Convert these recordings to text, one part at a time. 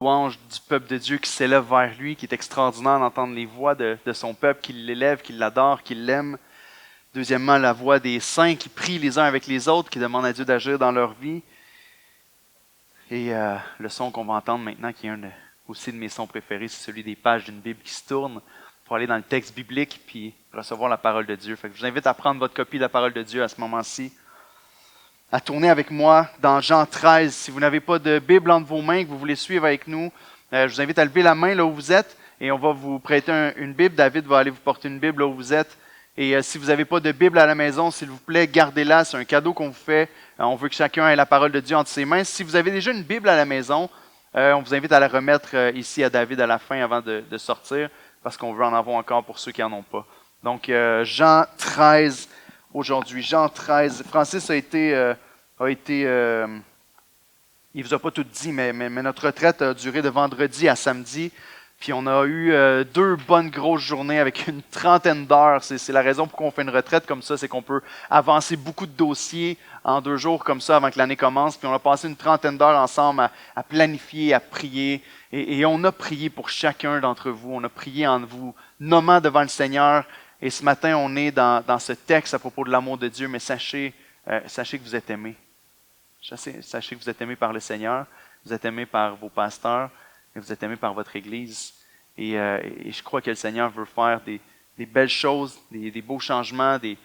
louange du peuple de Dieu qui s'élève vers lui, qui est extraordinaire d'entendre les voix de son peuple, qui l'élève, qui l'adore, qui l'aime. Deuxièmement, la voix des saints qui prient les uns avec les autres, qui demandent à Dieu d'agir dans leur vie. Et le son qu'on va entendre maintenant, qui est aussi de mes sons préférés, c'est celui des pages d'une Bible qui se tourne pour aller dans le texte biblique puis recevoir la parole de Dieu. Fait que je vous invite à prendre votre copie de la parole de Dieu à ce moment-ci, à tourner avec moi dans Jean 13. Si vous n'avez pas de Bible entre vos mains, que vous voulez suivre avec nous, je vous invite à lever la main là où vous êtes et on va vous prêter une Bible. David va aller vous porter une Bible là où vous êtes. Et si vous n'avez pas de Bible à la maison, s'il vous plaît, gardez-la. C'est un cadeau qu'on vous fait. On veut que chacun ait la parole de Dieu entre ses mains. Si vous avez déjà une Bible à la maison, on vous invite à la remettre ici à David à la fin avant de sortir, parce qu'on veut en avoir encore pour ceux qui n'en ont pas. Donc, Jean 13 aujourd'hui. Jean 13. Francis il ne vous a pas tout dit, mais notre retraite a duré de vendredi à samedi. Puis on a eu 2 bonnes grosses journées avec une trentaine d'heures. C'est la raison pour qu'on fait une retraite comme ça, c'est qu'on peut avancer beaucoup de dossiers en 2 jours comme ça avant que l'année commence. Puis on a passé une trentaine d'heures ensemble à planifier, à prier. Et on a prié pour chacun d'entre vous. On a prié en vous nommant devant le Seigneur. Et ce matin, on est dans ce texte à propos de l'amour de Dieu. Mais sachez que vous êtes aimés. Sachez que vous êtes aimés par le Seigneur. Vous êtes aimés par vos pasteurs. Et vous êtes aimés par votre Église. Et je crois que le Seigneur veut faire des belles choses, des beaux changements, des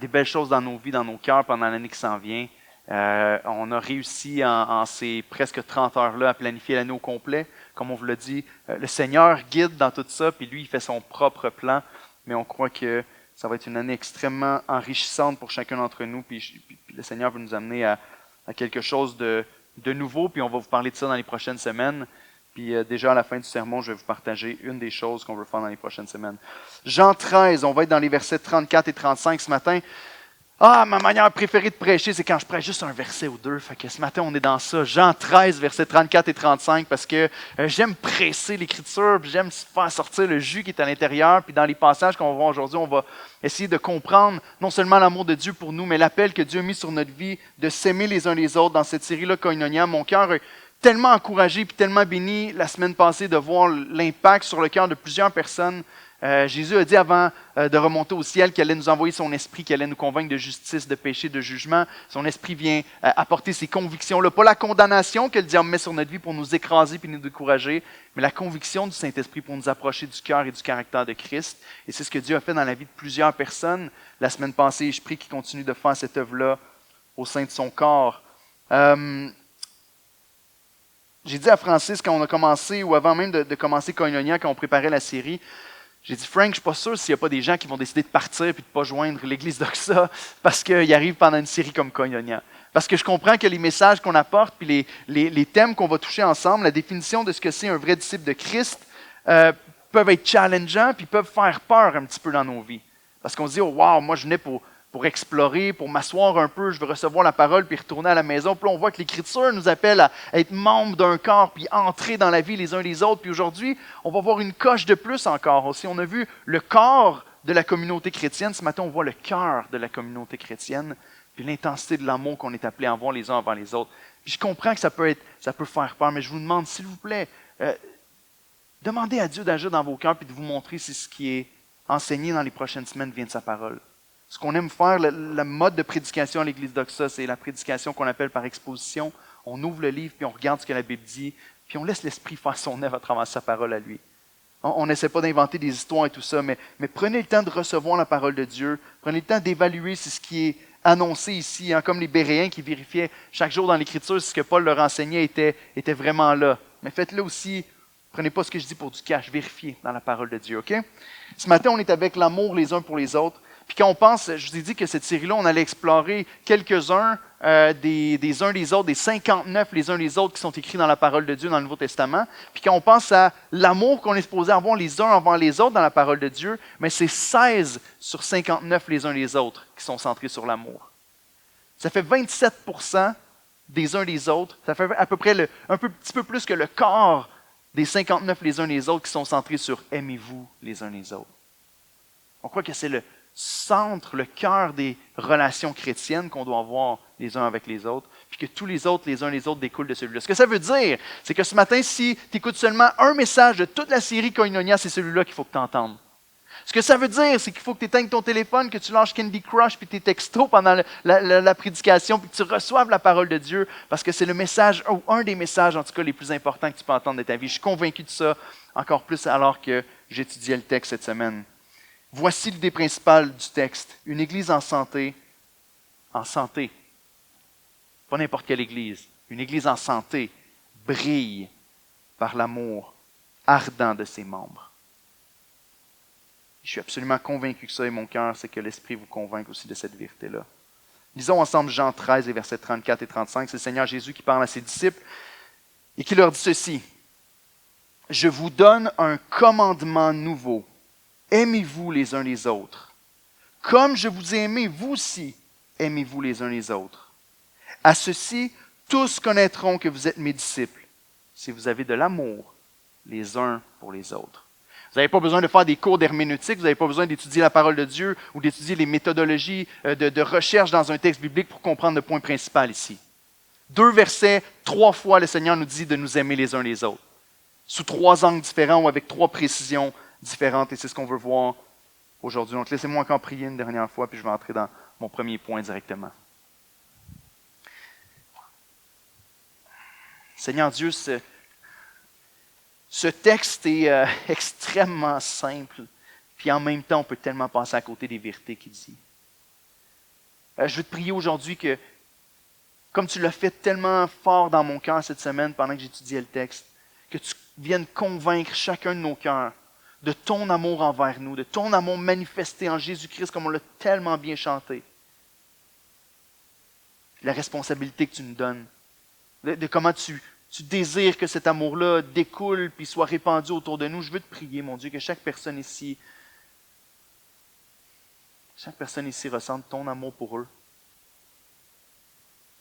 belles choses dans nos vies, dans nos cœurs pendant l'année qui s'en vient. On a réussi en ces presque 30 heures-là à planifier l'année au complet. Comme on vous l'a dit, le Seigneur guide dans tout ça, puis lui, il fait son propre plan. Mais on croit que ça va être une année extrêmement enrichissante pour chacun d'entre nous. Puis le Seigneur veut nous amener à quelque chose de nouveau, puis on va vous parler de ça dans les prochaines semaines. Puis déjà à la fin du sermon, je vais vous partager une des choses qu'on veut faire dans les prochaines semaines. Jean 13, on va être dans les versets 34 et 35 ce matin. Ma manière préférée de prêcher, c'est quand je prêche juste un verset ou 2. Fait que ce matin, on est dans ça. Jean 13, versets 34 et 35, parce que j'aime presser l'Écriture, puis j'aime faire sortir le jus qui est à l'intérieur. Puis dans les passages qu'on va voir aujourd'hui, on va essayer de comprendre non seulement l'amour de Dieu pour nous, mais l'appel que Dieu a mis sur notre vie de s'aimer les uns les autres dans cette série-là, Koinonia. Mon cœur tellement encouragé puis tellement béni la semaine passée de voir l'impact sur le cœur de plusieurs personnes. Jésus a dit avant de remonter au ciel qu'il allait nous envoyer son esprit, qu'il allait nous convaincre de justice, de péché, de jugement. Son esprit vient apporter ces convictions-là. Pas la condamnation que le diable met sur notre vie pour nous écraser puis nous décourager, mais la conviction du Saint-Esprit pour nous approcher du cœur et du caractère de Christ. Et c'est ce que Dieu a fait dans la vie de plusieurs personnes la semaine passée. Je prie qu'il continue de faire cette œuvre-là au sein de son corps. J'ai dit à Francis quand on a commencé, ou avant même de commencer Koinonia, quand on préparait la série, j'ai dit, Frank, je ne suis pas sûr s'il n'y a pas des gens qui vont décider de partir et de ne pas joindre l'Église d'Oxa parce qu'ils arrivent pendant une série comme Koinonia. Parce que je comprends que les messages qu'on apporte, puis les thèmes qu'on va toucher ensemble, la définition de ce que c'est un vrai disciple de Christ, peuvent être challengeants puis peuvent faire peur un petit peu dans nos vies. Parce qu'on se dit, oh wow, moi je venais pour explorer, pour m'asseoir un peu, je veux recevoir la parole puis retourner à la maison. Puis là, on voit que l'Écriture nous appelle à être membres d'un corps puis entrer dans la vie les uns les autres. Puis aujourd'hui, on va voir une coche de plus encore aussi. On a vu le corps de la communauté chrétienne. Ce matin, on voit le cœur de la communauté chrétienne puis l'intensité de l'amour qu'on est appelé à avoir les uns envers les autres. Puis je comprends que ça peut faire peur, mais je vous demande, s'il vous plaît, demandez à Dieu d'agir dans vos cœurs puis de vous montrer si ce qui est enseigné dans les prochaines semaines vient de sa parole. Ce qu'on aime faire, le mode de prédication à l'Église d'Oxa, c'est la prédication qu'on appelle par exposition. On ouvre le livre, puis on regarde ce que la Bible dit, puis on laisse l'Esprit faire son œuvre à travers sa parole à lui. On n'essaie pas d'inventer des histoires et tout ça, mais prenez le temps de recevoir la parole de Dieu. Prenez le temps d'évaluer si ce qui est annoncé ici, comme les Béréens qui vérifiaient chaque jour dans l'Écriture si ce que Paul leur enseignait était vraiment là. Mais faites-le aussi. Prenez pas ce que je dis pour du cash. Vérifiez dans la parole de Dieu, OK? Ce matin, on est avec l'amour les uns pour les autres. Puis quand on pense, je vous ai dit que cette série-là, on allait explorer quelques-uns des uns les autres, des 59 les uns les autres qui sont écrits dans la parole de Dieu dans le Nouveau Testament. Puis quand on pense à l'amour qu'on est supposé avoir les uns envers les autres dans la parole de Dieu, mais c'est 16 sur 59 les uns les autres qui sont centrés sur l'amour. Ça fait 27% des uns les autres. Ça fait à peu près petit peu plus que le quart des 59 les uns les autres qui sont centrés sur « aimez-vous les uns les autres ». On croit que c'est le centre, le cœur des relations chrétiennes qu'on doit avoir les uns avec les autres. puis que tous les autres, les uns les autres, découlent de celui-là. Ce que ça veut dire, c'est que ce matin, si tu écoutes seulement un message de toute la série Koinonia, c'est celui-là qu'il faut que tu entendes. Ce que ça veut dire, c'est qu'il faut que tu éteignes ton téléphone, que tu lâches Candy Crush puis tes textos pendant la prédication, puis que tu reçoives la parole de Dieu, parce que c'est le message, ou un des messages en tout cas les plus importants que tu peux entendre de ta vie. Je suis convaincu de ça, encore plus alors que j'étudiais le texte cette semaine. Voici l'idée principale du texte. Une église en santé, pas n'importe quelle église, une église en santé brille par l'amour ardent de ses membres. Je suis absolument convaincu que ça est mon cœur, c'est que l'Esprit vous convainque aussi de cette vérité-là. Lisons ensemble Jean 13, les versets 34 et 35. C'est le Seigneur Jésus qui parle à ses disciples et qui leur dit ceci. « Je vous donne un commandement nouveau. Aimez-vous les uns les autres. Comme je vous ai aimé, vous aussi, aimez-vous les uns les autres. À ceci, tous connaîtront que vous êtes mes disciples, si vous avez de l'amour les uns pour les autres. » Vous n'avez pas besoin de faire des cours d'herméneutique, vous n'avez pas besoin d'étudier la parole de Dieu ou d'étudier les méthodologies de recherche dans un texte biblique pour comprendre le point principal ici. 2 versets, 3 fois le Seigneur nous dit de nous aimer les uns les autres, sous 3 angles différents ou avec 3 précisions différentes, et c'est ce qu'on veut voir aujourd'hui. Donc laissez-moi encore prier une dernière fois, puis je vais entrer dans mon premier point directement. Seigneur Dieu, ce texte est extrêmement simple, puis en même temps, on peut tellement passer à côté des vérités qu'il dit. Je veux te prier aujourd'hui que, comme tu l'as fait tellement fort dans mon cœur cette semaine pendant que j'étudiais le texte, que tu viennes convaincre chacun de nos cœurs de ton amour envers nous, de ton amour manifesté en Jésus-Christ comme on l'a tellement bien chanté. La responsabilité que tu nous donnes, de comment tu désires que cet amour-là découle puis soit répandu autour de nous. Je veux te prier, mon Dieu, que chaque personne ici ressente ton amour pour eux.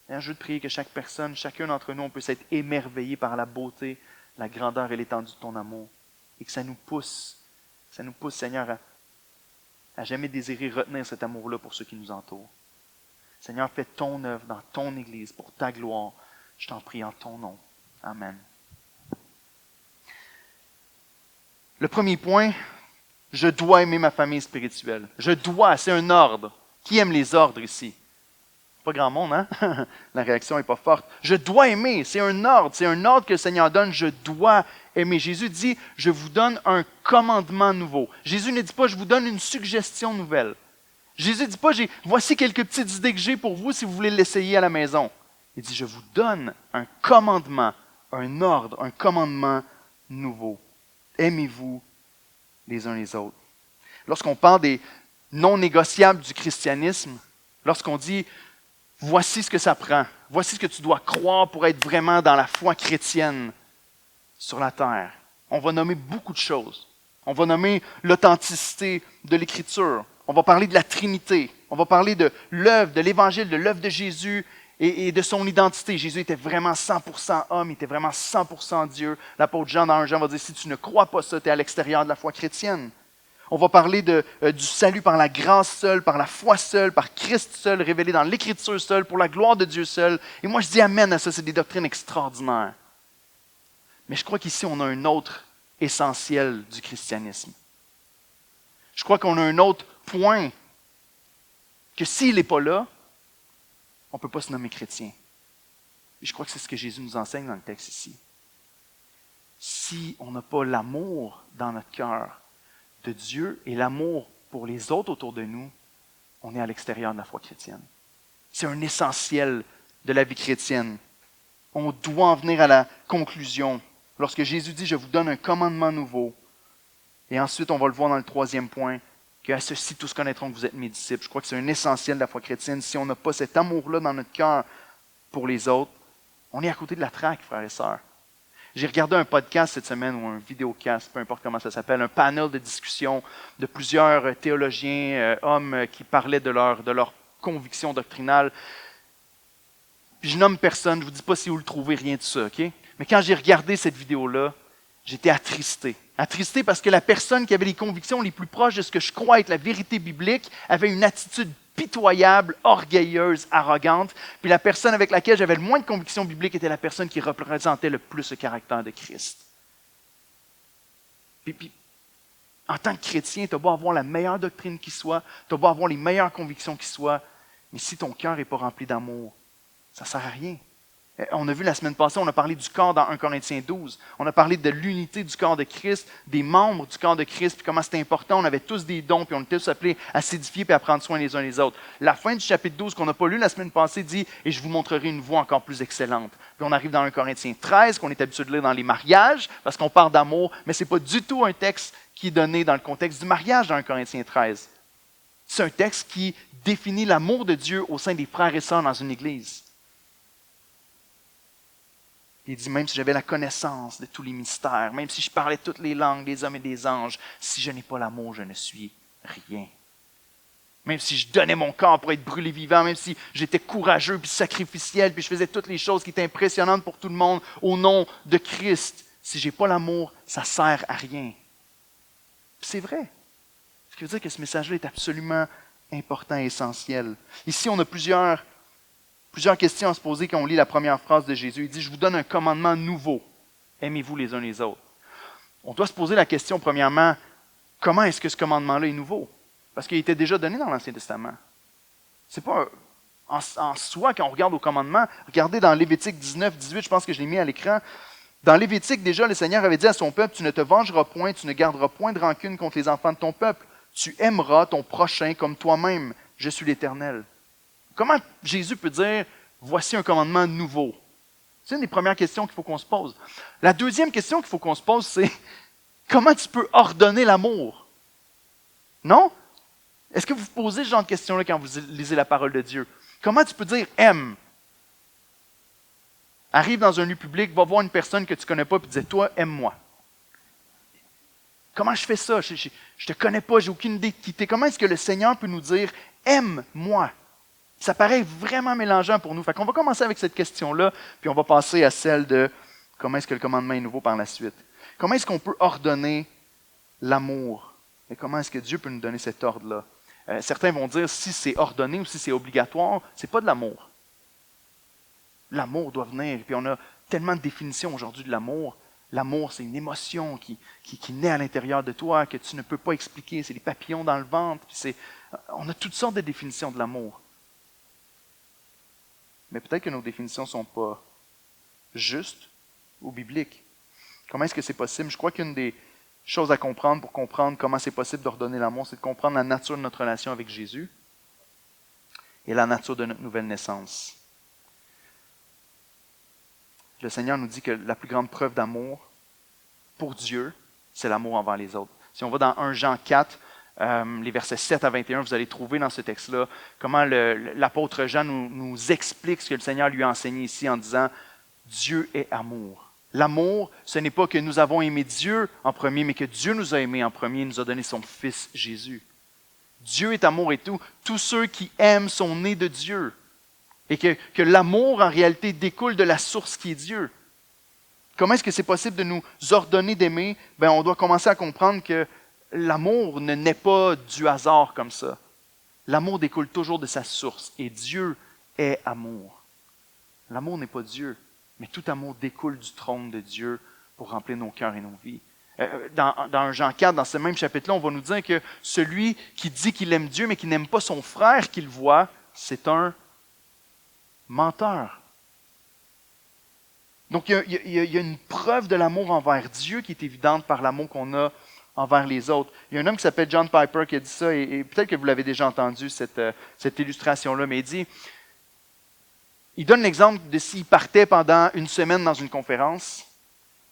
Et je veux te prier que chaque personne, chacun d'entre nous, on puisse être émerveillé par la beauté, la grandeur et l'étendue de ton amour. Et que ça nous pousse, Seigneur, à jamais désirer retenir cet amour-là pour ceux qui nous entourent. Seigneur, fais ton œuvre dans ton Église pour ta gloire. Je t'en prie en ton nom. Amen. Le premier point, je dois aimer ma famille spirituelle. Je dois, c'est un ordre. Qui aime les ordres ici? Pas grand monde, hein? La réaction n'est pas forte. Je dois aimer, c'est un ordre que le Seigneur donne, je dois aimer. Jésus dit, je vous donne un commandement nouveau. Jésus ne dit pas, je vous donne une suggestion nouvelle. Jésus ne dit pas, voici quelques petites idées que j'ai pour vous si vous voulez l'essayer à la maison. Il dit, je vous donne un commandement, un ordre, un commandement nouveau. Aimez-vous les uns les autres. Lorsqu'on parle des non négociables du christianisme, lorsqu'on dit, voici ce que ça prend, voici ce que tu dois croire pour être vraiment dans la foi chrétienne sur la terre, on va nommer beaucoup de choses. On va nommer l'authenticité de l'Écriture. On va parler de la Trinité. On va parler de l'œuvre, de l'Évangile, de l'œuvre de Jésus et de son identité. Jésus était vraiment 100% homme, il était vraiment 100% Dieu. L'apôtre Jean, dans 1 Jean, va dire, si tu ne crois pas ça, tu es à l'extérieur de la foi chrétienne. On va parler du salut par la grâce seule, par la foi seule, par Christ seul, révélé dans l'Écriture seule, pour la gloire de Dieu seul. Et moi, je dis amen à ça, c'est des doctrines extraordinaires. Mais je crois qu'ici, on a un autre essentiel du christianisme. Je crois qu'on a un autre point que s'il n'est pas là, on ne peut pas se nommer chrétien. Et je crois que c'est ce que Jésus nous enseigne dans le texte ici. Si on n'a pas l'amour dans notre cœur de Dieu et l'amour pour les autres autour de nous, on est à l'extérieur de la foi chrétienne. C'est un essentiel de la vie chrétienne. On doit en venir à la conclusion. Lorsque Jésus dit « Je vous donne un commandement nouveau », et ensuite on va le voir dans le 3e point, qu'à ceci tous connaîtront que vous êtes mes disciples. Je crois que c'est un essentiel de la foi chrétienne. Si on n'a pas cet amour-là dans notre cœur pour les autres, on est à côté de la traque, frères et sœurs. J'ai regardé un podcast cette semaine, ou un vidéocast, peu importe comment ça s'appelle, un panel de discussion de plusieurs théologiens, hommes qui parlaient de leur conviction doctrinale. Puis je nomme personne, je ne vous dis pas si vous le trouvez, rien de ça, OK? Mais quand j'ai regardé cette vidéo-là, j'étais attristé. Attristé parce que la personne qui avait les convictions les plus proches de ce que je crois être la vérité biblique avait une attitude pitoyable, orgueilleuse, arrogante. Puis la personne avec laquelle j'avais le moins de conviction biblique était la personne qui représentait le plus le caractère de Christ. Puis en tant que chrétien, tu as beau avoir la meilleure doctrine qui soit, tu as beau avoir les meilleures convictions qui soient, mais si ton cœur n'est pas rempli d'amour, ça ne sert à rien. On a vu la semaine passée, on a parlé du corps dans 1 Corinthiens 12. On a parlé de l'unité du corps de Christ, des membres du corps de Christ, puis comment c'était important. On avait tous des dons, puis on était tous appelés à s'édifier et à prendre soin les uns des autres. La fin du chapitre 12, qu'on n'a pas lu la semaine passée, dit « Et je vous montrerai une voie encore plus excellente ». Puis on arrive dans 1 Corinthiens 13, qu'on est habitué de lire dans les mariages, parce qu'on parle d'amour, mais ce n'est pas du tout un texte qui est donné dans le contexte du mariage dans 1 Corinthiens 13. C'est un texte qui définit l'amour de Dieu au sein des frères et sœurs dans une église. Il dit, même si j'avais la connaissance de tous les mystères, même si je parlais toutes les langues des hommes et des anges, si je n'ai pas l'amour, je ne suis rien. Même si je donnais mon corps pour être brûlé vivant, même si j'étais courageux puis sacrificiel, puis je faisais toutes les choses qui étaient impressionnantes pour tout le monde au nom de Christ, si je n'ai pas l'amour, ça ne sert à rien. Puis c'est vrai. Ce qui veut dire que ce message-là est absolument important et essentiel. Ici, on a plusieurs questions à se poser quand on lit la première phrase de Jésus. Il dit, je vous donne un commandement nouveau. Aimez-vous les uns les autres. On doit se poser la question, premièrement, comment est-ce que ce commandement-là est nouveau? Parce qu'il était déjà donné dans l'Ancien Testament. C'est pas en soi, quand on regarde au commandement, regardez dans Lévitique 19, 18, je pense que je l'ai mis à l'écran. Dans Lévitique, déjà, le Seigneur avait dit à son peuple, tu ne te vengeras point, tu ne garderas point de rancune contre les enfants de ton peuple. Tu aimeras ton prochain comme toi-même. Je suis l'Éternel. Comment Jésus peut dire, voici un commandement nouveau? C'est une des premières questions qu'il faut qu'on se pose. La deuxième question qu'il faut qu'on se pose, c'est, comment tu peux ordonner l'amour? Non? Est-ce que vous vous posez ce genre de questions-là quand vous lisez la parole de Dieu? Comment tu peux dire « aime » ? Arrive dans un lieu public, va voir une personne que tu ne connais pas et dis « toi, aime-moi ». Comment je fais ça? Je ne te connais pas, j'ai aucune idée de qui t'es. Comment est-ce que le Seigneur peut nous dire « aime-moi » ? Ça paraît vraiment mélangeant pour nous. Fait qu'on va commencer avec cette question-là, puis on va passer à celle de comment est-ce que le commandement est nouveau par la suite. Comment est-ce qu'on peut ordonner l'amour? Et comment est-ce que Dieu peut nous donner cet ordre-là? Certains vont dire si c'est ordonné ou si c'est obligatoire, c'est pas de l'amour. L'amour doit venir. Puis on a tellement de définitions aujourd'hui de l'amour. L'amour, c'est une émotion qui naît à l'intérieur de toi, que tu ne peux pas expliquer. C'est des papillons dans le ventre. Puis on a toutes sortes de définitions de l'amour. Mais peut-être que nos définitions ne sont pas justes ou bibliques. Comment est-ce que c'est possible? Je crois qu'une des choses à comprendre pour comprendre comment c'est possible d'ordonner l'amour, c'est de comprendre la nature de notre relation avec Jésus et la nature de notre nouvelle naissance. Le Seigneur nous dit que la plus grande preuve d'amour pour Dieu, c'est l'amour envers les autres. Si on va dans 1 Jean 4, les versets 7 à 21, vous allez trouver dans ce texte-là comment l'apôtre Jean nous explique ce que le Seigneur lui a enseigné ici en disant « Dieu est amour ». L'amour, ce n'est pas que nous avons aimé Dieu en premier, mais que Dieu nous a aimés en premier et nous a donné son Fils Jésus. Dieu est amour et tout. Tous ceux qui aiment sont nés de Dieu. Et que l'amour, en réalité, découle de la source qui est Dieu. Comment est-ce que c'est possible de nous ordonner d'aimer? Ben, on doit commencer à comprendre que l'amour ne naît pas du hasard comme ça. L'amour découle toujours de sa source. Et Dieu est amour. L'amour n'est pas Dieu. Mais tout amour découle du trône de Dieu pour remplir nos cœurs et nos vies. Dans Jean 4, dans ce même chapitre-là, on va nous dire que celui qui dit qu'il aime Dieu, mais qui n'aime pas son frère qu'il voit, c'est un menteur. Donc, il y a une preuve de l'amour envers Dieu qui est évidente par l'amour qu'on a envers les autres. Il y a un homme qui s'appelle John Piper qui a dit ça, et peut-être que vous l'avez déjà entendu, cette illustration-là, mais il donne l'exemple de s'il partait pendant une semaine dans une conférence,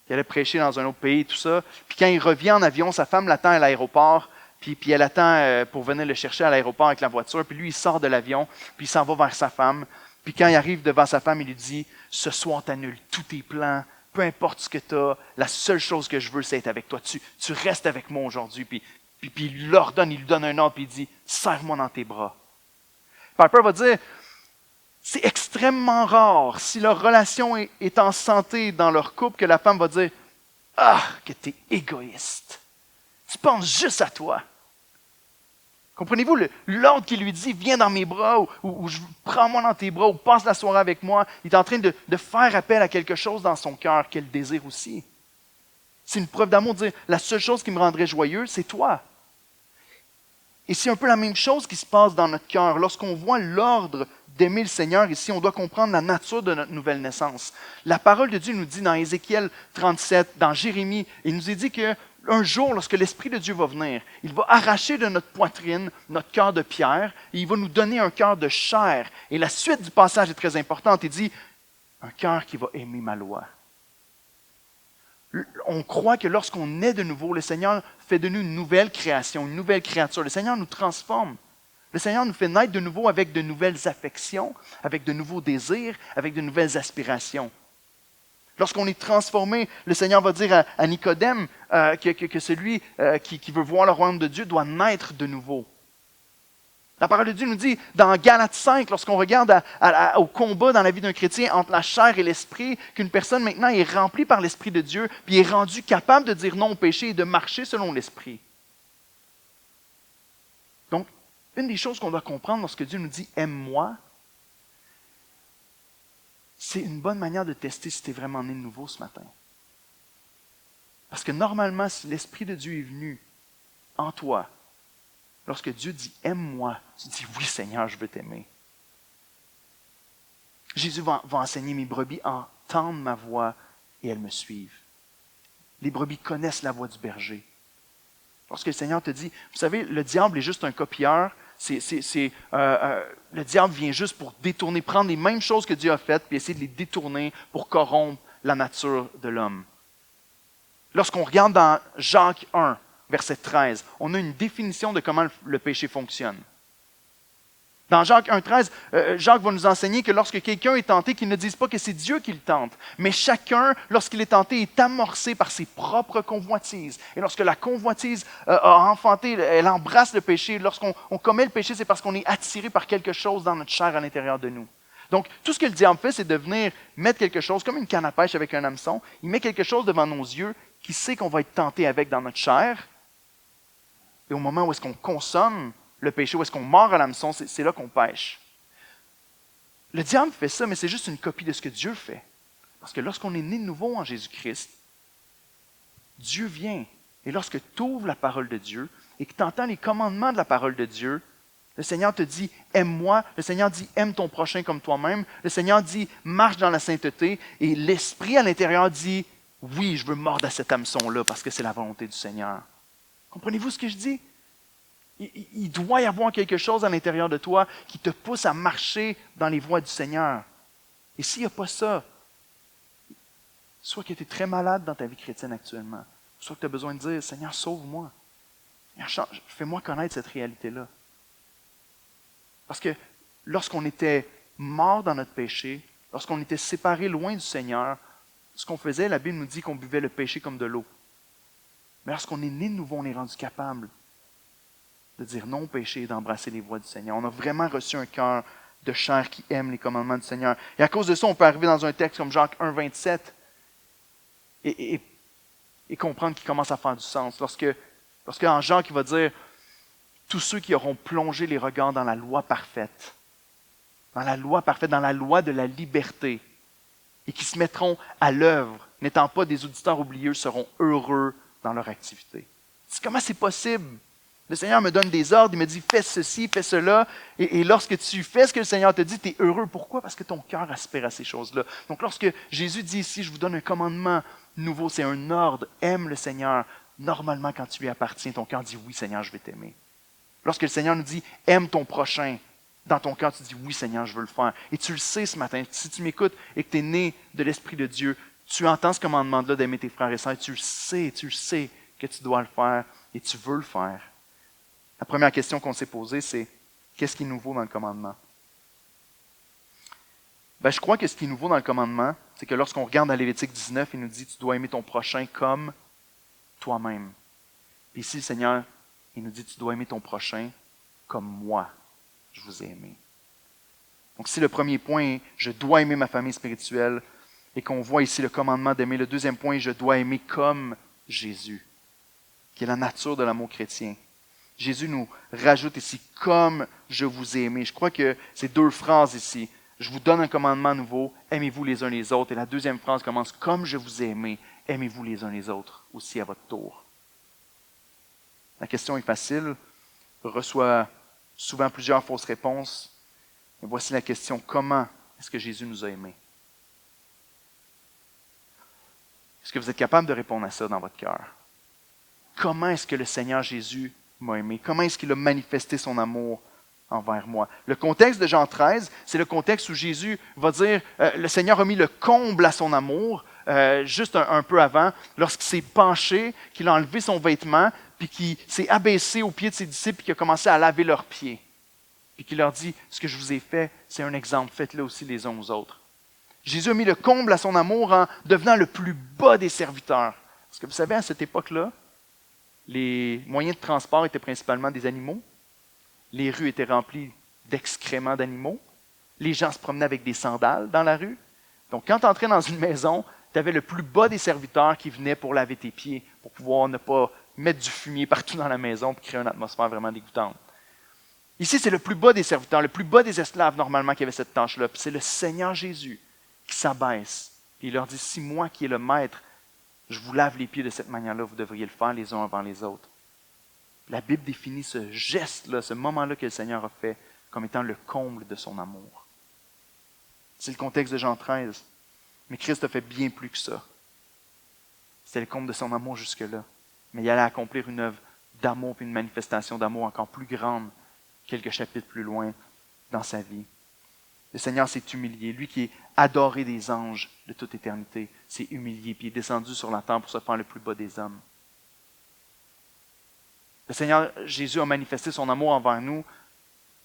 il allait prêcher dans un autre pays, tout ça, puis quand il revient en avion, sa femme l'attend à l'aéroport, puis elle attend pour venir le chercher à l'aéroport avec la voiture, puis lui, il sort de l'avion, puis il s'en va vers sa femme, puis quand il arrive devant sa femme, il lui dit « Ce soir, t'annules tous tes plans, peu importe ce que tu as, la seule chose que je veux, c'est être avec toi. Tu restes avec moi aujourd'hui. » Puis il lui donne un ordre, puis il dit « Serre-moi dans tes bras. » Piper va dire « C'est extrêmement rare, si leur relation est en santé dans leur couple, que la femme va dire « Ah, que tu es égoïste. Tu penses juste à toi. » Comprenez-vous l'ordre qu'il lui dit, viens dans mes bras, ou prends-moi dans tes bras, ou passe la soirée avec moi. Il est en train de faire appel à quelque chose dans son cœur qu'elle désire aussi. C'est une preuve d'amour de dire, la seule chose qui me rendrait joyeux, c'est toi. Et c'est un peu la même chose qui se passe dans notre cœur. Lorsqu'on voit l'ordre d'aimer le Seigneur, ici, on doit comprendre la nature de notre nouvelle naissance. La parole de Dieu nous dit dans Ézéchiel 37, dans Jérémie, il nous est dit qu'un jour, lorsque l'Esprit de Dieu va venir, il va arracher de notre poitrine notre cœur de pierre et il va nous donner un cœur de chair. Et la suite du passage est très importante. Il dit, un cœur qui va aimer ma loi. On croit que lorsqu'on naît de nouveau, le Seigneur fait de nous une nouvelle création, une nouvelle créature. Le Seigneur nous transforme. Le Seigneur nous fait naître de nouveau avec de nouvelles affections, avec de nouveaux désirs, avec de nouvelles aspirations. Lorsqu'on est transformé, le Seigneur va dire à Nicodème que celui qui veut voir le royaume de Dieu doit naître de nouveau. La parole de Dieu nous dit, dans Galates 5, lorsqu'on regarde au combat dans la vie d'un chrétien entre la chair et l'esprit, qu'une personne maintenant est remplie par l'Esprit de Dieu, puis est rendue capable de dire non au péché et de marcher selon l'Esprit. Donc, une des choses qu'on doit comprendre lorsque Dieu nous dit « aime-moi », c'est une bonne manière de tester si tu es vraiment né de nouveau ce matin. Parce que normalement, si l'Esprit de Dieu est venu en toi, lorsque Dieu dit « aime-moi », tu dis « oui Seigneur, je veux t'aimer ». Jésus va enseigner mes brebis entendent ma voix et elles me suivent. Les brebis connaissent la voix du berger. Lorsque le Seigneur te dit, vous savez, le diable est juste un copieur, le diable vient juste pour détourner, prendre les mêmes choses que Dieu a faites, puis essayer de les détourner pour corrompre la nature de l'homme. Lorsqu'on regarde dans Jacques 1, verset 13, on a une définition de comment le péché fonctionne. Dans Jacques 1,13, Jacques va nous enseigner que lorsque quelqu'un est tenté, qu'il ne dise pas que c'est Dieu qui le tente, mais chacun, lorsqu'il est tenté, est amorcé par ses propres convoitises. Et lorsque la convoitise a enfanté, elle embrasse le péché. Lorsqu'on commet le péché, c'est parce qu'on est attiré par quelque chose dans notre chair à l'intérieur de nous. Donc, tout ce que le diable fait, c'est de venir mettre quelque chose, comme une canne à pêche avec un hameçon. Il met quelque chose devant nos yeux qui sait qu'on va être tenté avec dans notre chair. Et au moment où est-ce qu'on consomme le péché, où est-ce qu'on mord à l'hameçon, c'est là qu'on pêche. Le diable fait ça, mais c'est juste une copie de ce que Dieu fait. Parce que lorsqu'on est né de nouveau en Jésus-Christ, Dieu vient. Et lorsque tu ouvres la parole de Dieu et que tu entends les commandements de la parole de Dieu, le Seigneur te dit « aime-moi », le Seigneur dit « aime ton prochain comme toi-même », le Seigneur dit « marche dans la sainteté », et l'Esprit à l'intérieur dit « oui, je veux mordre à cet hameçon-là parce que c'est la volonté du Seigneur ». Comprenez-vous ce que je dis? Il doit y avoir quelque chose à l'intérieur de toi qui te pousse à marcher dans les voies du Seigneur. Et s'il n'y a pas ça, soit que tu es très malade dans ta vie chrétienne actuellement, soit que tu as besoin de dire, Seigneur, sauve-moi. Fais-moi connaître cette réalité-là. Parce que lorsqu'on était mort dans notre péché, lorsqu'on était séparés loin du Seigneur, ce qu'on faisait, la Bible nous dit qu'on buvait le péché comme de l'eau. Mais lorsqu'on est né de nouveau, on est rendu capable de dire non au péché et d'embrasser les voies du Seigneur. On a vraiment reçu un cœur de chair qui aime les commandements du Seigneur. Et à cause de ça, on peut arriver dans un texte comme Jacques 1, 27 et comprendre qu'il commence à faire du sens. Lorsque en Jacques, il va dire « Tous ceux qui auront plongé les regards dans la loi parfaite, dans la loi de la liberté, et qui se mettront à l'œuvre, n'étant pas des auditeurs oublieux, seront heureux dans leur activité. » Comment c'est possible? Le Seigneur me donne des ordres, il me dit « fais ceci, fais cela ». Et lorsque tu fais ce que le Seigneur te dit, tu es heureux. Pourquoi? Parce que ton cœur aspire à ces choses-là. Donc lorsque Jésus dit ici « je vous donne un commandement nouveau », c'est un ordre, aime le Seigneur. Normalement, quand tu lui appartiens, ton cœur dit « oui Seigneur, je vais t'aimer ». Lorsque le Seigneur nous dit « aime ton prochain », dans ton cœur, tu dis « oui Seigneur, je veux le faire ». Et tu le sais ce matin, si tu m'écoutes et que tu es né de l'Esprit de Dieu, tu entends ce commandement-là d'aimer tes frères et sœurs, tu le sais que tu dois le faire et tu veux le faire. La première question qu'on s'est posée, c'est qu'est-ce qui est nouveau dans le commandement? Je crois que ce qui est nouveau dans le commandement, c'est que lorsqu'on regarde dans Lévitique 19, il nous dit tu dois aimer ton prochain comme toi-même. Puis ici, le Seigneur, il nous dit tu dois aimer ton prochain comme moi, je vous ai aimé. Donc si le premier point est je dois aimer ma famille spirituelle et qu'on voit ici le commandement d'aimer, le deuxième point est je dois aimer comme Jésus, qui est la nature de l'amour chrétien. Jésus nous rajoute ici « comme je vous ai aimé ». Je crois que c'est 2 phrases ici. Je vous donne un commandement nouveau, aimez-vous les uns les autres. Et la deuxième phrase commence « comme je vous ai aimé, aimez-vous les uns les autres aussi à votre tour ». La question est facile, reçoit souvent plusieurs fausses réponses. Mais voici la question, comment est-ce que Jésus nous a aimés? Est-ce que vous êtes capable de répondre à ça dans votre cœur? Comment est-ce que le Seigneur Jésus m'a aimé? Comment est-ce qu'il a manifesté son amour envers moi? Le contexte de Jean 13, c'est le contexte où Jésus va dire, le Seigneur a mis le comble à son amour, juste un peu avant, lorsqu'il s'est penché, qu'il a enlevé son vêtement, puis qu'il s'est abaissé aux pieds de ses disciples, puis qu'il a commencé à laver leurs pieds. Puis qu'il leur dit, ce que je vous ai fait, c'est un exemple, faites-le aussi les uns aux autres. Jésus a mis le comble à son amour en devenant le plus bas des serviteurs. Parce que vous savez, à cette époque-là, les moyens de transport étaient principalement des animaux. Les rues étaient remplies d'excréments d'animaux. Les gens se promenaient avec des sandales dans la rue. Donc, quand tu entrais dans une maison, tu avais le plus bas des serviteurs qui venaient pour laver tes pieds, pour pouvoir ne pas mettre du fumier partout dans la maison pour créer une atmosphère vraiment dégoûtante. Ici, c'est le plus bas des serviteurs, le plus bas des esclaves normalement qui avait cette tâche-là. Puis c'est le Seigneur Jésus qui s'abaisse. Et il leur dit, si moi qui est le maître, je vous lave les pieds de cette manière-là, vous devriez le faire les uns avant les autres. La Bible définit ce geste-là, ce moment-là que le Seigneur a fait comme étant le comble de son amour. C'est le contexte de Jean 13. Mais Christ a fait bien plus que ça. C'était le comble de son amour jusque-là. Mais il allait accomplir une œuvre d'amour et une manifestation d'amour encore plus grande quelques chapitres plus loin dans sa vie. Le Seigneur s'est humilié. Lui qui est adoré des anges de toute éternité, s'est humilié puis est descendu sur la terre pour se faire le plus bas des hommes. Le Seigneur Jésus a manifesté son amour envers nous.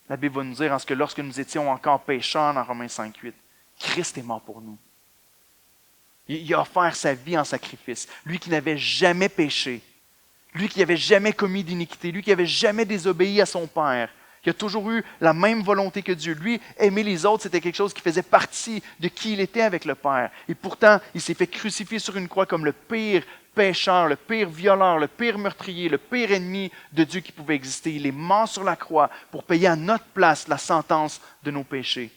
La Bible va nous dire en ce que lorsque nous étions encore pécheurs dans Romains 5,8, Christ est mort pour nous. Il a offert sa vie en sacrifice. Lui qui n'avait jamais péché, lui qui n'avait jamais commis d'iniquité, lui qui n'avait jamais désobéi à son Père, qui a toujours eu la même volonté que Dieu. Lui, aimer les autres, c'était quelque chose qui faisait partie de qui il était avec le Père. Et pourtant, il s'est fait crucifier sur une croix comme le pire pécheur, le pire violeur, le pire meurtrier, le pire ennemi de Dieu qui pouvait exister. Il est mort sur la croix pour payer à notre place la sentence de nos péchés.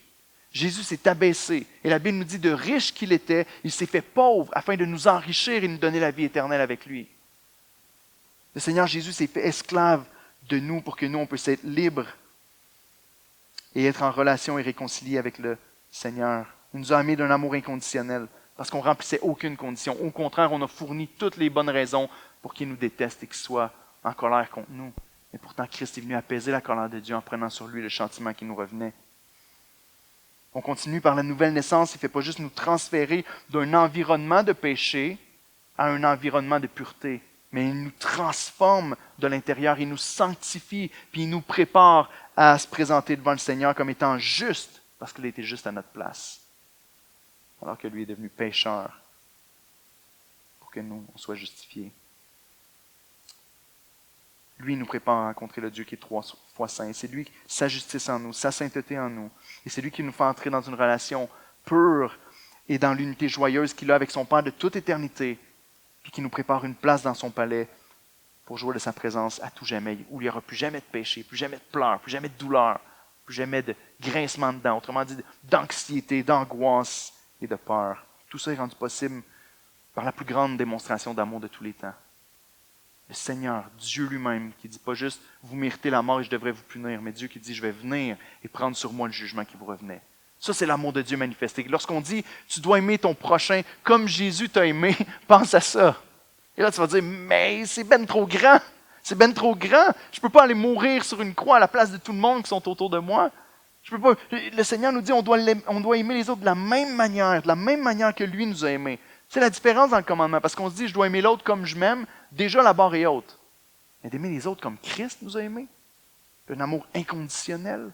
Jésus s'est abaissé. Et la Bible nous dit, de riche qu'il était, il s'est fait pauvre afin de nous enrichir et nous donner la vie éternelle avec lui. Le Seigneur Jésus s'est fait esclave de nous pour que nous, on puisse être libres et être en relation et réconciliés avec le Seigneur. Il nous a aimés d'un amour inconditionnel parce qu'on ne remplissait aucune condition. Au contraire, on a fourni toutes les bonnes raisons pour qu'il nous déteste et qu'il soit en colère contre nous. Mais pourtant, Christ est venu apaiser la colère de Dieu en prenant sur lui le châtiment qui nous revenait. On continue par la nouvelle naissance. Il ne fait pas juste nous transférer d'un environnement de péché à un environnement de pureté. Mais il nous transforme de l'intérieur, il nous sanctifie, puis il nous prépare à se présenter devant le Seigneur comme étant juste, parce qu'il était juste à notre place, alors que lui est devenu pécheur, pour que nous, on soit justifiés. Lui, il nous prépare à rencontrer le Dieu qui est 3 fois saint. C'est lui, sa justice en nous, sa sainteté en nous. Et c'est lui qui nous fait entrer dans une relation pure et dans l'unité joyeuse qu'il a avec son Père de toute éternité, puis qui nous prépare une place dans son palais pour jouir de sa présence à tout jamais, où il n'y aura plus jamais de péché, plus jamais de pleurs, plus jamais de douleur, plus jamais de grincement de dents, autrement dit d'anxiété, d'angoisse et de peur. Tout ça est rendu possible par la plus grande démonstration d'amour de tous les temps. Le Seigneur, Dieu lui-même, qui ne dit pas juste « vous méritez la mort et je devrais vous punir », mais Dieu qui dit « je vais venir et prendre sur moi le jugement qui vous revenait ». Ça, c'est l'amour de Dieu manifesté. Lorsqu'on dit « tu dois aimer ton prochain comme Jésus t'a aimé », pense à ça. Et là, tu vas dire « mais c'est ben trop grand, c'est ben trop grand. Je ne peux pas aller mourir sur une croix à la place de tout le monde qui sont autour de moi. Je peux pas. » Le Seigneur nous dit on doit aimer les autres de la même manière que lui nous a aimés. C'est la différence dans le commandement, parce qu'on se dit « je dois aimer l'autre comme je m'aime », déjà la barre est haute. Mais d'aimer les autres comme Christ nous a aimés, un amour inconditionnel.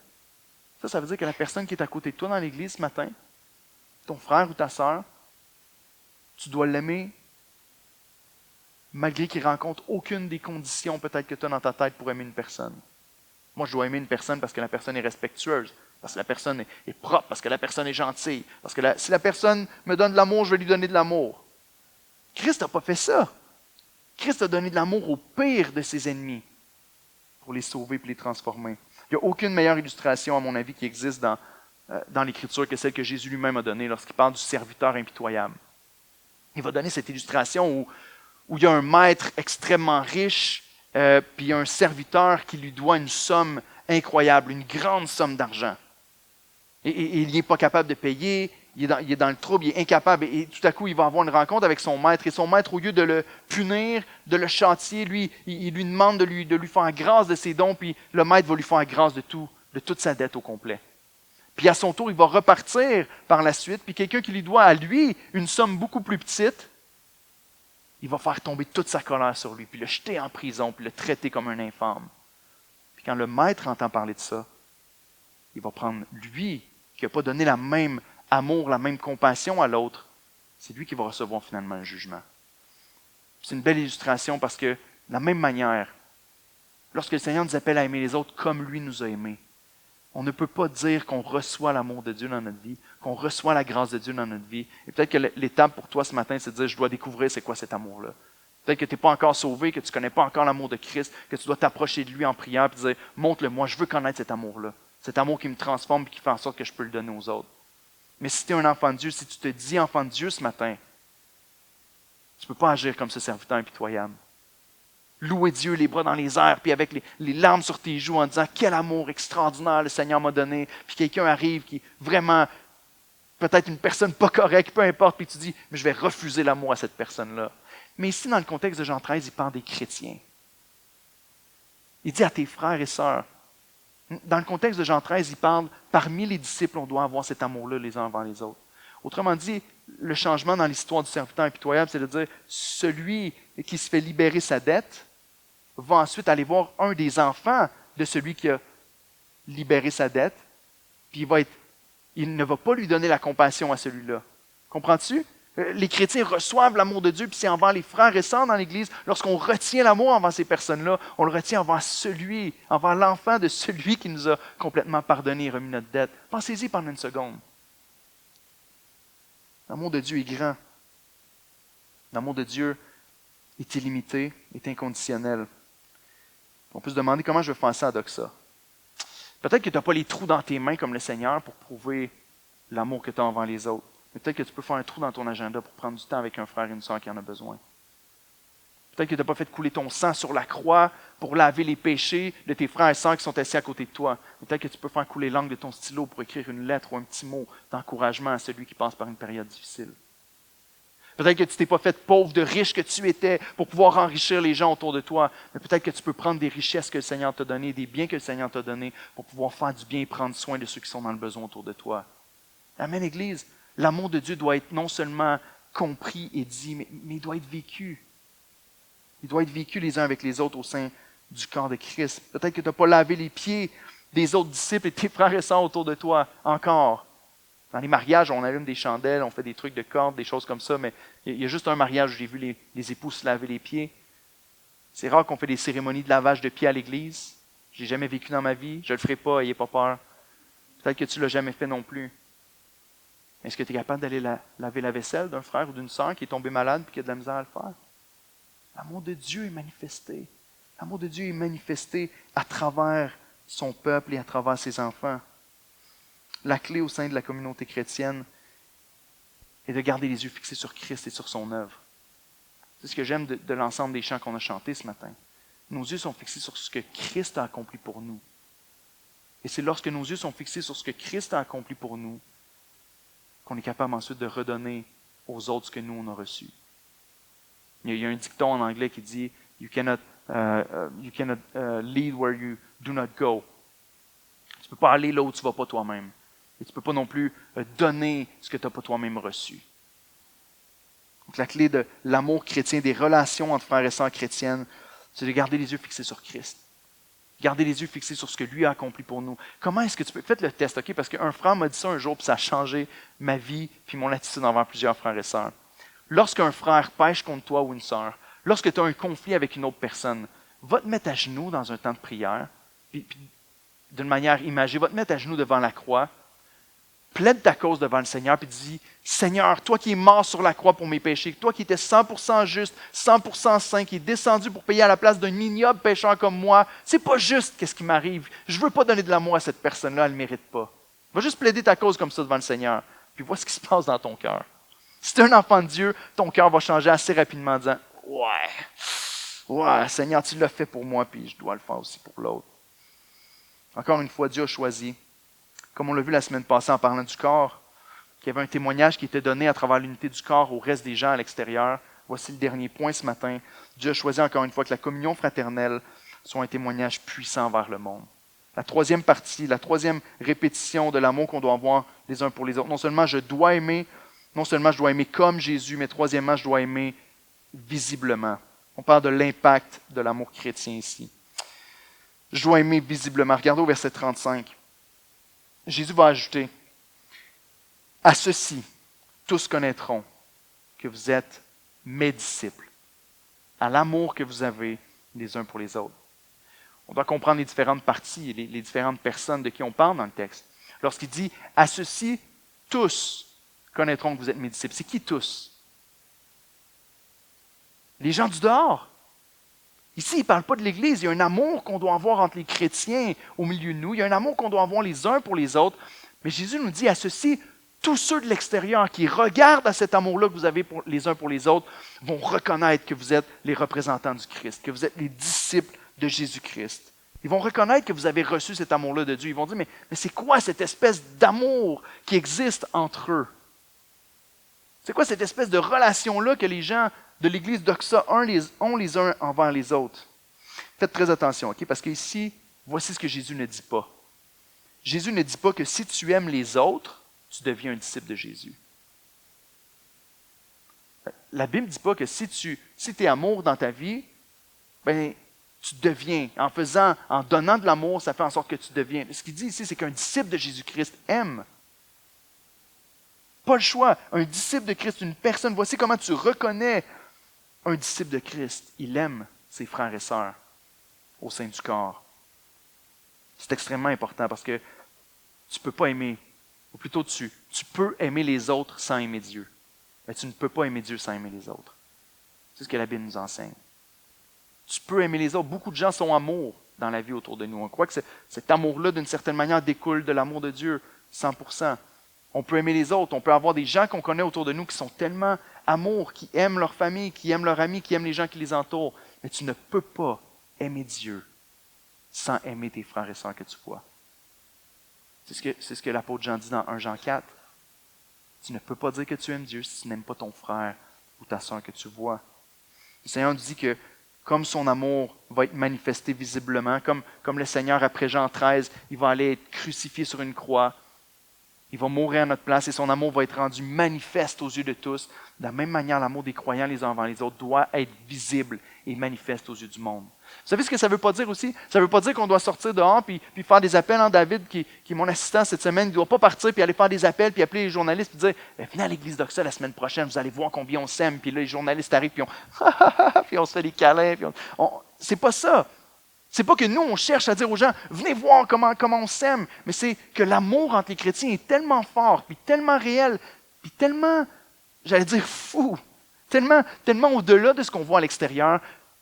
Ça veut dire que la personne qui est à côté de toi dans l'église ce matin, ton frère ou ta sœur, tu dois l'aimer malgré qu'il ne rencontre aucune des conditions peut-être que tu as dans ta tête pour aimer une personne. Moi, je dois aimer une personne parce que la personne est respectueuse, parce que la personne est propre, parce que la personne est gentille, parce que si la personne me donne de l'amour, je vais lui donner de l'amour. Christ n'a pas fait ça. Christ a donné de l'amour au pire de ses ennemis pour pour les sauver et les transformer. Il n'y a aucune meilleure illustration, à mon avis, qui existe dans l'Écriture que celle que Jésus lui-même a donnée lorsqu'il parle du serviteur impitoyable. Il va donner cette illustration où il y a un maître extrêmement riche, puis il y a un serviteur qui lui doit une somme incroyable, une grande somme d'argent. Et il n'est pas capable de payer, il est dans le trouble, il est incapable. Et tout à coup, il va avoir une rencontre avec son maître. Et son maître, au lieu de le punir, de le châtier, lui, il lui demande de lui faire grâce de ses dons, puis le maître va lui faire grâce de toute sa dette au complet. Puis à son tour, il va repartir par la suite, puis quelqu'un qui lui doit à lui une somme beaucoup plus petite, il va faire tomber toute sa colère sur lui, puis le jeter en prison, puis le traiter comme un infâme. Puis quand le maître entend parler de ça, il va prendre lui, qui n'a pas donné la même amour, la même compassion à l'autre, c'est lui qui va recevoir finalement un jugement. C'est une belle illustration parce que, de la même manière, lorsque le Seigneur nous appelle à aimer les autres comme lui nous a aimés, on ne peut pas dire qu'on reçoit l'amour de Dieu dans notre vie, qu'on reçoit la grâce de Dieu dans notre vie. Et peut-être que l'étape pour toi ce matin, c'est de dire, je dois découvrir c'est quoi cet amour-là. Peut-être que tu n'es pas encore sauvé, que tu ne connais pas encore l'amour de Christ, que tu dois t'approcher de lui en prière et dire, montre-le-moi, je veux connaître cet amour-là. Cet amour qui me transforme et qui fait en sorte que je peux le donner aux autres. Mais si tu es un enfant de Dieu, si tu te dis enfant de Dieu ce matin, tu ne peux pas agir comme ce serviteur impitoyable. Louer Dieu les bras dans les airs, puis avec les larmes sur tes joues en disant « Quel amour extraordinaire le Seigneur m'a donné », puis quelqu'un arrive qui est vraiment peut-être une personne pas correcte, peu importe, puis tu dis « Mais je vais refuser l'amour à cette personne-là ». Mais ici, dans le contexte de Jean 13, il parle des chrétiens. Il dit à tes frères et sœurs. Dans le contexte de Jean 13, il parle « Parmi les disciples, on doit avoir cet amour-là les uns envers les autres ». Autrement dit, le changement dans l'histoire du serviteur impitoyable, c'est de dire celui qui se fait libérer sa dette va ensuite aller voir un des enfants de celui qui a libéré sa dette, puis il ne va pas lui donner la compassion à celui-là. Comprends-tu? Les chrétiens reçoivent l'amour de Dieu, puis c'est envers les frères et sœurs dans l'Église. Lorsqu'on retient l'amour envers ces personnes-là, on le retient envers l'enfant de celui qui nous a complètement pardonné et remis notre dette. Pensez-y pendant une seconde. L'amour de Dieu est grand. L'amour de Dieu est illimité, est inconditionnel. On peut se demander comment je vais faire ça à Doxa. Peut-être que tu n'as pas les trous dans tes mains comme le Seigneur pour prouver l'amour que tu as envers les autres. Mais peut-être que tu peux faire un trou dans ton agenda pour prendre du temps avec un frère et une sœur qui en a besoin. Peut-être que tu n'as pas fait couler ton sang sur la croix pour laver les péchés de tes frères et sœurs qui sont assis à côté de toi. Peut-être que tu peux faire couler l'encre de ton stylo pour écrire une lettre ou un petit mot d'encouragement à celui qui passe par une période difficile. Peut-être que tu t'es pas fait pauvre de riche que tu étais pour pouvoir enrichir les gens autour de toi. Mais peut-être que tu peux prendre des richesses que le Seigneur t'a données, des biens que le Seigneur t'a donnés pour pouvoir faire du bien et prendre soin de ceux qui sont dans le besoin autour de toi. Amen, Église. L'amour de Dieu doit être non seulement compris et dit, mais il doit être vécu. Il doit être vécu les uns avec les autres au sein du corps de Christ. Peut-être que tu n'as pas lavé les pieds des autres disciples et tes frères et sœurs autour de toi encore. Dans les mariages, on allume des chandelles, on fait des trucs de cordes, des choses comme ça, mais il y a juste un mariage où j'ai vu les époux se laver les pieds. C'est rare qu'on fait des cérémonies de lavage de pieds à l'église. Je l'ai jamais vécu dans ma vie. Je ne le ferai pas, ayez pas peur. Peut-être que tu ne l'as jamais fait non plus. Mais est-ce que tu es capable d'aller laver la vaisselle d'un frère ou d'une sœur qui est tombé malade et qui a de la misère à le faire? L'amour de Dieu est manifesté. L'amour de Dieu est manifesté à travers son peuple et à travers ses enfants. La clé au sein de la communauté chrétienne est de garder les yeux fixés sur Christ et sur son œuvre. C'est ce que j'aime de l'ensemble des chants qu'on a chantés ce matin. Nos yeux sont fixés sur ce que Christ a accompli pour nous. Et c'est lorsque nos yeux sont fixés sur ce que Christ a accompli pour nous qu'on est capable ensuite de redonner aux autres ce que nous, on a reçu. Il y a un dicton en anglais qui dit « You cannot lead where you do not go ». Tu ne peux pas aller là où tu ne vas pas toi-même. Et tu ne peux pas non plus donner ce que tu n'as pas toi-même reçu. Donc la clé de l'amour chrétien, des relations entre frères et sœurs chrétiennes, c'est de garder les yeux fixés sur Christ. Garder les yeux fixés sur ce que lui a accompli pour nous. Comment est-ce que tu peux... Faites le test, OK? Parce qu'un frère m'a dit ça un jour, puis ça a changé ma vie, puis mon attitude envers plusieurs frères et sœurs. Lorsqu'un frère pêche contre toi ou une sœur, lorsque tu as un conflit avec une autre personne, va te mettre à genoux dans un temps de prière, puis d'une manière imagée, va te mettre à genoux devant la croix, plaide ta cause devant le Seigneur, puis dis, Seigneur, toi qui es mort sur la croix pour mes péchés, toi qui étais 100% juste, 100% saint, qui est descendu pour payer à la place d'un ignoble pécheur comme moi, c'est pas juste qu'est-ce qui m'arrive. Je veux pas donner de l'amour à cette personne-là, elle ne le mérite pas. Va juste plaider ta cause comme ça devant le Seigneur, puis vois ce qui se passe dans ton cœur. Si tu es un enfant de Dieu, ton cœur va changer assez rapidement en disant, ouais, Seigneur, tu l'as fait pour moi, puis je dois le faire aussi pour l'autre. Encore une fois, Dieu a choisi, comme on l'a vu la semaine passée en parlant du corps, qu'il y avait un témoignage qui était donné à travers l'unité du corps au reste des gens à l'extérieur. Voici le dernier point ce matin. Dieu a choisi encore une fois que la communion fraternelle soit un témoignage puissant vers le monde. La troisième partie, la troisième répétition de l'amour qu'on doit avoir les uns pour les autres. Non seulement je dois aimer comme Jésus, mais troisièmement, je dois aimer visiblement. On parle de l'impact de l'amour chrétien ici. Je dois aimer visiblement. Regardez au verset 35. Jésus va ajouter, « À ceci, tous connaîtront que vous êtes mes disciples, à l'amour que vous avez les uns pour les autres. » On doit comprendre les différentes parties, les différentes personnes de qui on parle dans le texte. Lorsqu'il dit, « À ceci, tous connaîtront que vous êtes mes disciples. » C'est qui tous? Les gens du dehors. Ici, il ne parle pas de l'Église. Il y a un amour qu'on doit avoir entre les chrétiens au milieu de nous. Il y a un amour qu'on doit avoir les uns pour les autres. Mais Jésus nous dit, à ceci, tous ceux de l'extérieur qui regardent à cet amour-là que vous avez les uns pour les autres vont reconnaître que vous êtes les représentants du Christ, que vous êtes les disciples de Jésus-Christ. Ils vont reconnaître que vous avez reçu cet amour-là de Dieu. Ils vont dire, mais c'est quoi cette espèce d'amour qui existe entre eux? C'est quoi cette espèce de relation-là que les gens de l'Église d'Oxa ont les uns envers les autres? Faites très attention, ok? Parce qu'ici, voici ce que Jésus ne dit pas. Jésus ne dit pas que si tu aimes les autres, tu deviens un disciple de Jésus. La Bible ne dit pas que si tu es amour dans ta vie, ben, tu deviens. En donnant de l'amour, ça fait en sorte que tu deviens. Ce qu'il dit ici, c'est qu'un disciple de Jésus-Christ aime. Pas le choix. Un disciple de Christ, une personne, voici comment tu reconnais un disciple de Christ. Il aime ses frères et sœurs au sein du corps. C'est extrêmement important parce que tu ne peux pas aimer, ou plutôt tu peux aimer les autres sans aimer Dieu. Mais tu ne peux pas aimer Dieu sans aimer les autres. C'est ce que la Bible nous enseigne. Tu peux aimer les autres. Beaucoup de gens sont amour dans la vie autour de nous. On croit que cet amour-là, d'une certaine manière, découle de l'amour de Dieu, 100%. On peut aimer les autres. On peut avoir des gens qu'on connaît autour de nous qui sont tellement amour, qui aiment leur famille, qui aiment leurs amis, qui aiment les gens qui les entourent. Mais tu ne peux pas aimer Dieu sans aimer tes frères et sœurs que tu vois. C'est ce que l'apôtre Jean dit dans 1 Jean 4. Tu ne peux pas dire que tu aimes Dieu si tu n'aimes pas ton frère ou ta sœur que tu vois. Le Seigneur nous dit que comme son amour va être manifesté visiblement, comme le Seigneur après Jean 13, il va aller être crucifié sur une croix, il va mourir à notre place et son amour va être rendu manifeste aux yeux de tous. De la même manière, l'amour des croyants les uns envers les autres doit être visible et manifeste aux yeux du monde. Vous savez ce que ça ne veut pas dire aussi? Ça ne veut pas dire qu'on doit sortir dehors puis faire des appels. David, qui est mon assistant cette semaine, il ne doit pas partir puis aller faire des appels puis appeler les journalistes et dire venez à l'église d'Oxa la semaine prochaine, vous allez voir combien on s'aime. Puis là, les journalistes arrivent puis puis on se fait des câlins. C'est pas ça. C'est pas que nous, on cherche à dire aux gens, venez voir comment on s'aime, mais c'est que l'amour entre les chrétiens est tellement fort, puis tellement réel, puis tellement, j'allais dire fou, tellement au-delà de ce qu'on voit à l'extérieur,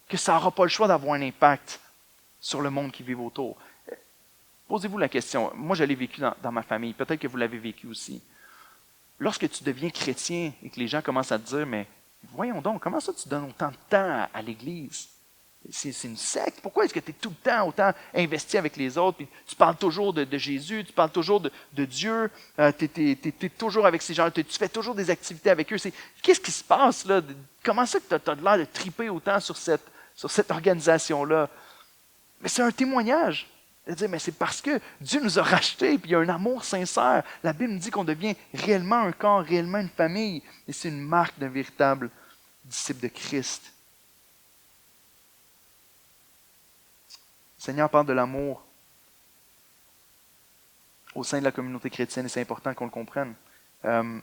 que ça n'aura pas le choix d'avoir un impact sur le monde qui vit autour. Posez-vous la question, moi je l'ai vécu dans ma famille, peut-être que vous l'avez vécu aussi. Lorsque tu deviens chrétien et que les gens commencent à te dire, mais voyons donc, comment ça tu donnes autant de temps à l'Église? C'est une secte. Pourquoi est-ce que tu es tout le temps autant investi avec les autres? Puis tu parles toujours de Jésus, tu parles toujours de Dieu, tu es toujours avec ces gens, tu fais toujours des activités avec eux. Qu'est-ce qui se passe là? Comment ça que tu as l'air de triper autant sur cette organisation-là? Mais c'est un témoignage. De dire, mais c'est parce que Dieu nous a rachetés, puis il y a un amour sincère. La Bible nous dit qu'on devient réellement un corps, réellement une famille. Et c'est une marque d'un véritable disciple de Christ. Le Seigneur parle de l'amour au sein de la communauté chrétienne et c'est important qu'on le comprenne. Une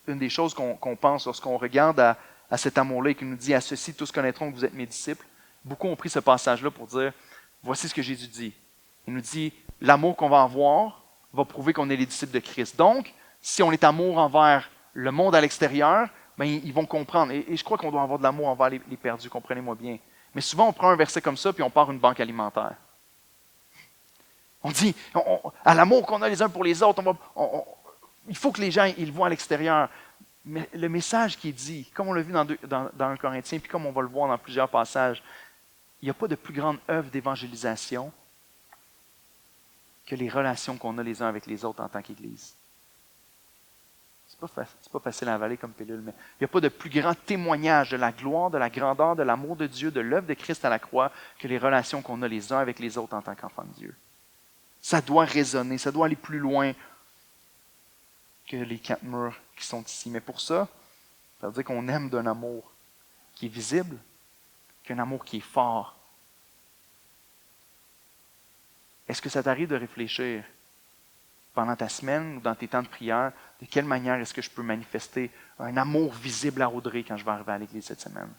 des choses qu'on pense lorsqu'on regarde à cet amour-là et qu'il nous dit « À ceci, tous connaîtront que vous êtes mes disciples », beaucoup ont pris ce passage-là pour dire « Voici ce que Jésus dit ». Il nous dit « L'amour qu'on va avoir va prouver qu'on est les disciples de Christ. Donc, si on est amour envers le monde à l'extérieur, ben, ils vont comprendre. Et je crois qu'on doit avoir de l'amour envers les perdus, comprenez-moi bien. Mais souvent, on prend un verset comme ça, puis on part une banque alimentaire. On dit, à l'amour qu'on a les uns pour les autres, il faut que les gens ils le voient à l'extérieur. Mais le message qui est dit, comme on l'a vu dans 1 Corinthiens, puis comme on va le voir dans plusieurs passages, il n'y a pas de plus grande œuvre d'évangélisation que les relations qu'on a les uns avec les autres en tant qu'Église. C'est pas facile à avaler comme pilule, mais il n'y a pas de plus grand témoignage de la gloire, de la grandeur, de l'amour de Dieu, de l'œuvre de Christ à la croix que les relations qu'on a les uns avec les autres en tant qu'enfants de Dieu. Ça doit résonner, ça doit aller plus loin que les 4 murs qui sont ici. Mais pour ça veut dire qu'on aime d'un amour qui est visible, qu'un amour qui est fort. Est-ce que ça t'arrive de réfléchir pendant ta semaine ou dans tes temps de prière, de quelle manière est-ce que je peux manifester un amour visible à Audrey quand je vais arriver à l'église cette semaine?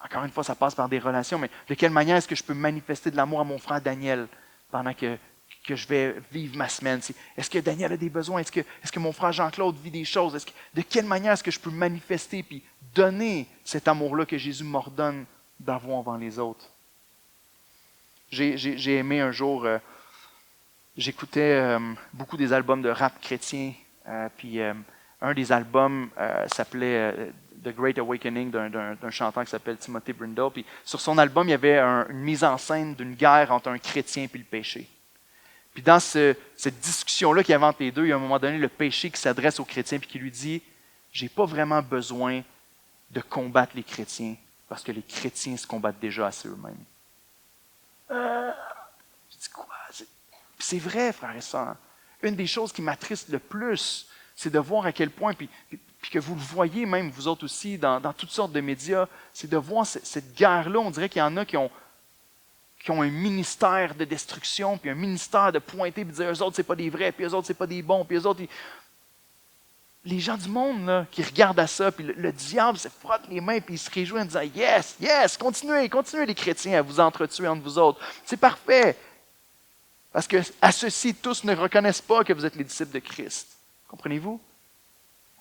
Encore une fois, ça passe par des relations, mais de quelle manière est-ce que je peux manifester de l'amour à mon frère Daniel pendant que je vais vivre ma semaine? Est-ce que Daniel a des besoins? Est-ce que mon frère Jean-Claude vit des choses? De quelle manière est-ce que je peux manifester et donner cet amour-là que Jésus m'ordonne d'avoir envers les autres? J'ai aimé un jour, j'écoutais beaucoup des albums de rap chrétien, puis un des albums s'appelait The Great Awakening d'un chanteur qui s'appelle Timothy Brindle. Puis sur son album, il y avait une mise en scène d'une guerre entre un chrétien et le péché. Puis dans cette discussion-là qu'il y avait entre les deux, il y a à un moment donné le péché qui s'adresse au chrétien et qui lui dit « J'ai pas vraiment besoin de combattre les chrétiens parce que les chrétiens se combattent déjà à eux-mêmes. » Je dis quoi? C'est vrai, frères et sœurs. Une des choses qui m'attriste le plus, c'est de voir à quel point, puis que vous le voyez même, vous autres aussi, dans toutes sortes de médias, c'est de voir cette guerre-là. On dirait qu'il y en a qui ont un ministère de destruction, puis un ministère de pointer, puis de dire eux autres, c'est pas des vrais, puis eux autres, c'est pas des bons, puis eux autres, les gens du monde là, qui regardent à ça, puis le diable se frotte les mains, puis il se réjouit en disant « Yes, yes, continuez les chrétiens à vous entretuer entre vous autres. C'est parfait. » Parce que à ceci, tous ne reconnaissent pas que vous êtes les disciples de Christ. Comprenez-vous?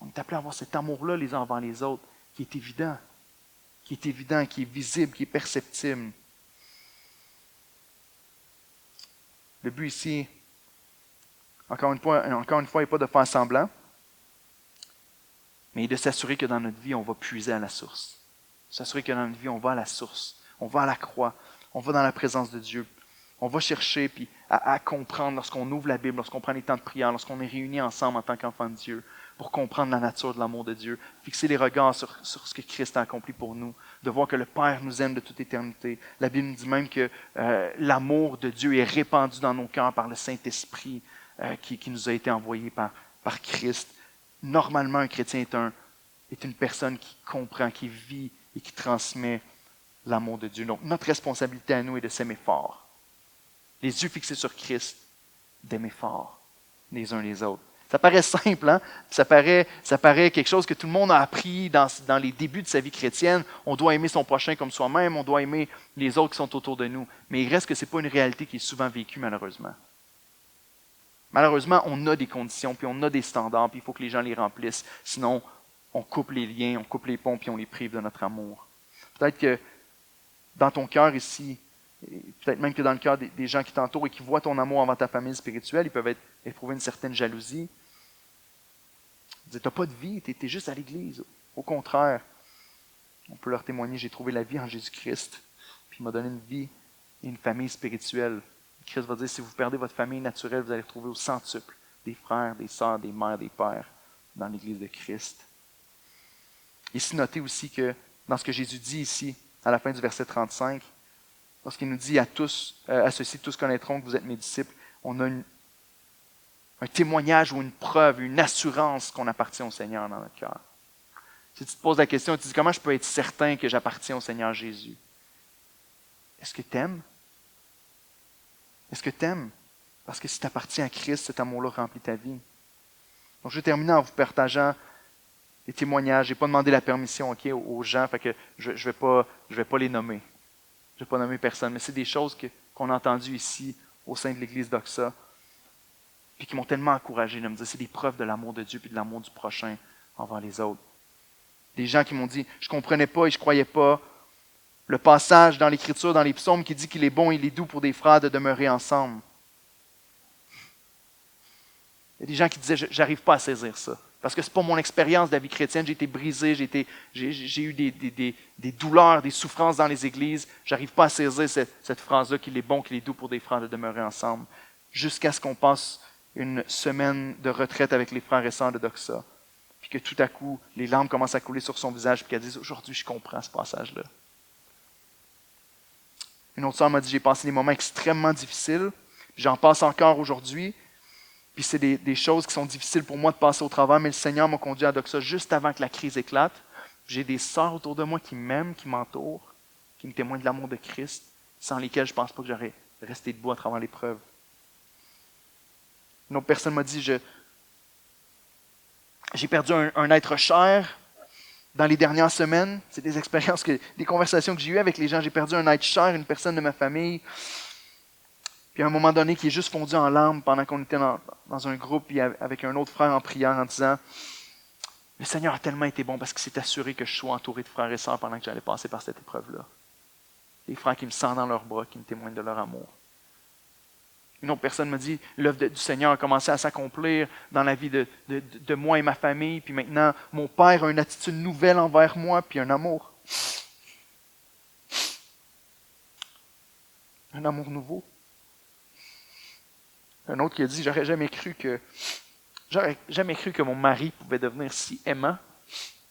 On est appelé à avoir cet amour-là les uns envers les autres, qui est évident, qui est visible, qui est perceptible. Le but ici, encore une fois, n'est pas de faire semblant, mais de s'assurer que dans notre vie, on va puiser à la source. S'assurer que dans notre vie, on va à la source, on va à la croix, on va dans la présence de Dieu. On va chercher puis à comprendre lorsqu'on ouvre la Bible, lorsqu'on prend les temps de prière, lorsqu'on est réunis ensemble en tant qu'enfants de Dieu, pour comprendre la nature de l'amour de Dieu, fixer les regards sur ce que Christ a accompli pour nous, de voir que le Père nous aime de toute éternité. La Bible nous dit même que l'amour de Dieu est répandu dans nos cœurs par le Saint-Esprit qui nous a été envoyé par Christ. Normalement, un chrétien est une personne qui comprend, qui vit et qui transmet l'amour de Dieu. Donc, notre responsabilité à nous est de s'aimer fort. Les yeux fixés sur Christ, d'aimer fort les uns les autres. Ça paraît simple, hein? Ça paraît quelque chose que tout le monde a appris dans les débuts de sa vie chrétienne. On doit aimer son prochain comme soi-même, on doit aimer les autres qui sont autour de nous. Mais il reste que ce n'est pas une réalité qui est souvent vécue, malheureusement. Malheureusement, on a des conditions, puis on a des standards, puis il faut que les gens les remplissent. Sinon, on coupe les liens, on coupe les ponts, puis on les prive de notre amour. Peut-être que dans ton cœur ici, peut-être même que dans le cœur des gens qui t'entourent et qui voient ton amour envers ta famille spirituelle, ils peuvent éprouver une certaine jalousie. Ils disent, tu n'as pas de vie, tu es juste à l'église. Au contraire, on peut leur témoigner, j'ai trouvé la vie en Jésus-Christ, puis il m'a donné une vie et une famille spirituelle. Christ va dire, si vous perdez votre famille naturelle, vous allez retrouver au centuple des frères, des sœurs, des mères, des pères dans l'église de Christ. Ici, notez aussi que dans ce que Jésus dit ici, à la fin du verset 35, lorsqu'il nous dit à ceux-ci, tous connaîtront que vous êtes mes disciples, on a un témoignage ou une preuve, une assurance qu'on appartient au Seigneur dans notre cœur. Si tu te poses la question, tu te dis comment je peux être certain que j'appartiens au Seigneur Jésus? Est-ce que tu aimes? Est-ce que tu aimes? Parce que si tu appartiens à Christ, cet amour-là remplit ta vie. Donc je vais terminer en vous partageant des témoignages. Je n'ai pas demandé la permission aux gens, fait que je ne vais pas les nommer. Je ne vais pas nommer personne, mais c'est des choses qu'on a entendues ici au sein de l'Église d'Oxa, puis qui m'ont tellement encouragé de me dire c'est des preuves de l'amour de Dieu puis de l'amour du prochain envers les autres. Des gens qui m'ont dit je ne comprenais pas et je ne croyais pas le passage dans l'Écriture, dans les psaumes, qui dit qu'il est bon et il est doux pour des frères de demeurer ensemble. Il y a des gens qui disaient j'arrive pas à saisir ça. Parce que ce n'est pas mon expérience de la vie chrétienne. J'ai été brisé, j'ai eu des douleurs, des souffrances dans les églises. Je n'arrive pas à saisir cette phrase-là qu'il est bon, qu'il est doux pour des frères de demeurer ensemble. Jusqu'à ce qu'on passe une semaine de retraite avec les frères et sœurs de Doxa. Puis que tout à coup, les larmes commencent à couler sur son visage, puis qu'elle dise aujourd'hui, je comprends ce passage-là. Une autre sœur m'a dit j'ai passé des moments extrêmement difficiles. J'en passe encore aujourd'hui. Puis c'est des choses qui sont difficiles pour moi de passer au travers, mais le Seigneur m'a conduit à Doxa juste avant que la crise éclate. J'ai des sœurs autour de moi qui m'aiment, qui m'entourent, qui me témoignent de l'amour de Christ, sans lesquelles je ne pense pas que j'aurais resté debout à travers l'épreuve. Une autre personne m'a dit j'ai perdu un être cher dans les dernières semaines. C'est des expériences, des conversations que j'ai eues avec les gens. J'ai perdu un être cher, une personne de ma famille. Puis à un moment donné, qui est juste fondu en larmes pendant qu'on était dans un groupe puis avec un autre frère en prière en disant le Seigneur a tellement été bon parce qu'il s'est assuré que je sois entouré de frères et sœurs pendant que j'allais passer par cette épreuve-là. Des frères qui me sentent dans leurs bras, qui me témoignent de leur amour. Une autre personne me dit l'œuvre du Seigneur a commencé à s'accomplir dans la vie de moi et ma famille, puis maintenant mon Père a une attitude nouvelle envers moi, puis un amour. Un amour nouveau. Un autre qui a dit j'aurais jamais cru que mon mari pouvait devenir si aimant,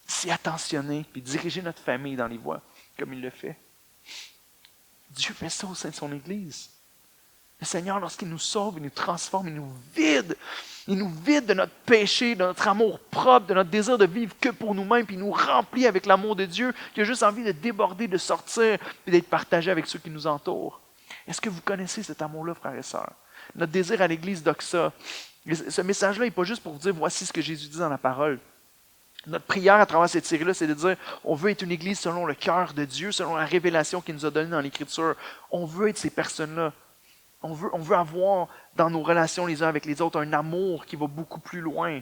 si attentionné, puis diriger notre famille dans les voies comme il le fait. Dieu fait ça au sein de son Église. Le Seigneur, lorsqu'il nous sauve, il nous transforme, il nous vide. Il nous vide de notre péché, de notre amour propre, de notre désir de vivre que pour nous-mêmes, puis il nous remplit avec l'amour de Dieu, qui a juste envie de déborder, de sortir, puis d'être partagé avec ceux qui nous entourent. Est-ce que vous connaissez cet amour-là, frères et sœurs? Notre désir à l'Église d'Oxa, ce message-là n'est pas juste pour vous dire voici ce que Jésus dit dans la parole. Notre prière à travers cette série-là, c'est de dire on veut être une Église selon le cœur de Dieu, selon la révélation qu'il nous a donnée dans l'Écriture. On veut être ces personnes-là. On veut avoir dans nos relations les uns avec les autres un amour qui va beaucoup plus loin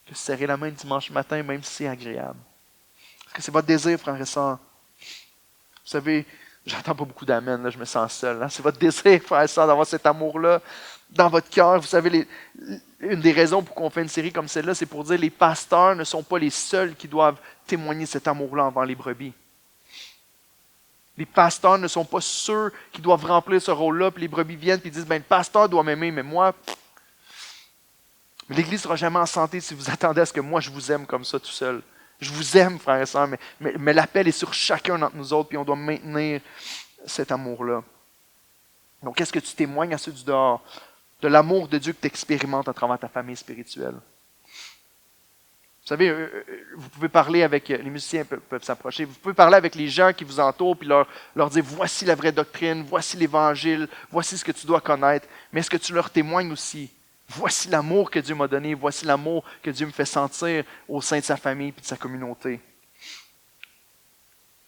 que serrer la main le dimanche matin, même si c'est agréable. Est-ce que c'est votre désir, frères et sœurs? Vous savez, j'entends pas beaucoup d'amen, là, je me sens seul. Hein? C'est votre désir, frères et sœurs, d'avoir cet amour-là dans votre cœur. Vous savez, une des raisons pour qu'on fait une série comme celle-là, c'est pour dire que les pasteurs ne sont pas les seuls qui doivent témoigner cet amour-là envers les brebis. Les pasteurs ne sont pas ceux qui doivent remplir ce rôle-là, puis les brebis viennent et disent, le pasteur doit m'aimer, mais moi, l'Église ne sera jamais en santé si vous attendez à ce que moi je vous aime comme ça tout seul. Je vous aime, frères et sœurs, mais l'appel est sur chacun d'entre nous autres, puis on doit maintenir cet amour-là. Donc, qu'est-ce que tu témoignes à ceux du dehors? De l'amour de Dieu que tu expérimentes à travers ta famille spirituelle. Vous savez, vous pouvez parler avec, les musiciens peuvent s'approcher, vous pouvez parler avec les gens qui vous entourent puis leur dire voici la vraie doctrine, voici l'Évangile, voici ce que tu dois connaître. Mais est-ce que tu leur témoignes aussi? Voici l'amour que Dieu m'a donné, voici l'amour que Dieu me fait sentir au sein de sa famille et de sa communauté.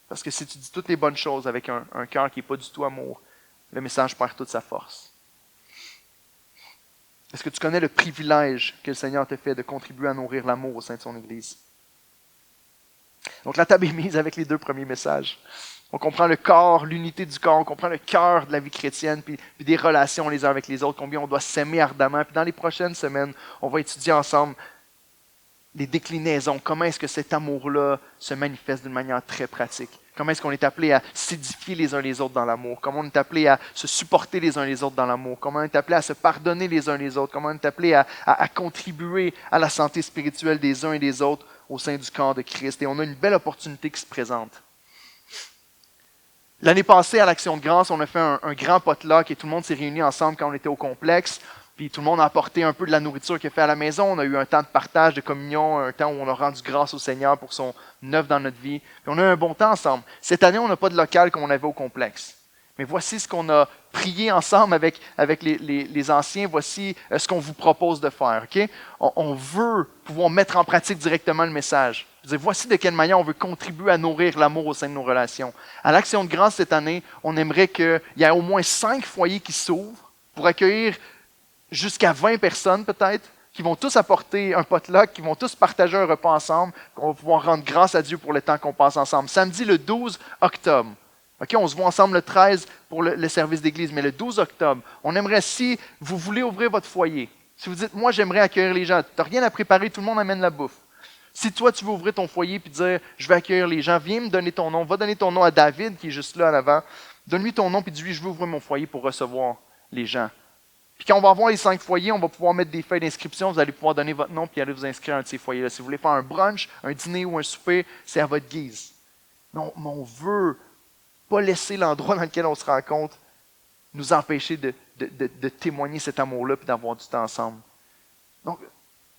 Parce que si tu dis toutes les bonnes choses avec un cœur qui n'est pas du tout amour, le message perd toute sa force. Est-ce que tu connais le privilège que le Seigneur te fait de contribuer à nourrir l'amour au sein de son Église? Donc la table est mise avec les deux premiers messages. On comprend le corps, l'unité du corps, on comprend le cœur de la vie chrétienne, puis des relations les uns avec les autres, combien on doit s'aimer ardemment. Puis dans les prochaines semaines, on va étudier ensemble les déclinaisons, comment est-ce que cet amour-là se manifeste d'une manière très pratique. Comment est-ce qu'on est appelé à s'édifier les uns les autres dans l'amour? Comment on est appelé à se supporter les uns les autres dans l'amour? Comment on est appelé à se pardonner les uns les autres? Comment on est appelé à contribuer à la santé spirituelle des uns et des autres au sein du corps de Christ? Et on a une belle opportunité qui se présente. L'année passée, à l'Action de grâce, on a fait un grand potluck et tout le monde s'est réuni ensemble quand on était au complexe. Puis tout le monde a apporté un peu de la nourriture qu'il a fait à la maison. On a eu un temps de partage, de communion, un temps où on a rendu grâce au Seigneur pour son œuvre dans notre vie. Puis on a eu un bon temps ensemble. Cette année, on n'a pas de local comme on avait au complexe. Mais voici ce qu'on a prié ensemble avec les anciens. Voici ce qu'on vous propose de faire. Okay? On veut pouvoir mettre en pratique directement le message. Je veux dire, voici de quelle manière on veut contribuer à nourrir l'amour au sein de nos relations. À l'Action de grâce cette année, on aimerait qu'il y ait au moins 5 foyers qui s'ouvrent pour accueillir jusqu'à 20 personnes peut-être, qui vont tous apporter un potluck, qui vont tous partager un repas ensemble, qu'on va pouvoir rendre grâce à Dieu pour le temps qu'on passe ensemble. Samedi le 12 octobre. OK, on se voit ensemble le 13 pour le service d'église, mais le 12 octobre, on aimerait, si vous voulez ouvrir votre foyer, si vous dites, moi j'aimerais accueillir les gens, tu n'as rien à préparer, tout le monde amène la bouffe. Si toi tu veux ouvrir ton foyer et dire, je vais accueillir les gens, viens me donner ton nom, va donner ton nom à David qui est juste là en avant, donne-lui ton nom et dis-lui, je veux ouvrir mon foyer pour recevoir les gens. Puis quand on va avoir les 5 foyers, on va pouvoir mettre des feuilles d'inscription, vous allez pouvoir donner votre nom et aller vous inscrire à un de ces foyers-là. Si vous voulez faire un brunch, un dîner ou un souper, c'est à votre guise. Mais on veut pas laisser l'endroit dans lequel on se rencontre nous empêcher de témoigner cet amour-là et d'avoir du temps ensemble. Donc,